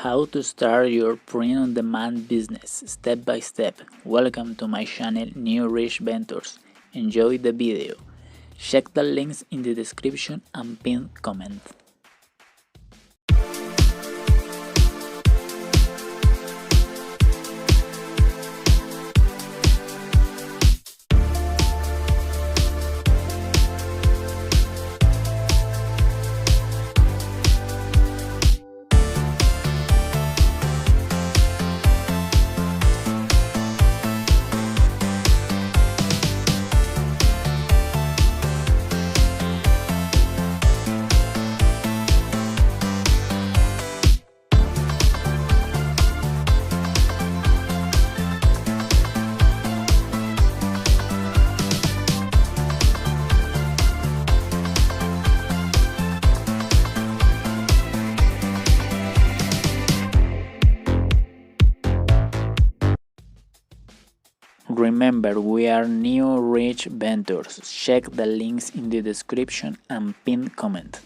How to start your print-on-demand business step by step. Welcome to my channel New Rich Ventures. Enjoy the video. Check the links in the description and pinned comment. Remember, we are New Rich Ventures. Check the links in the description and pinned comment.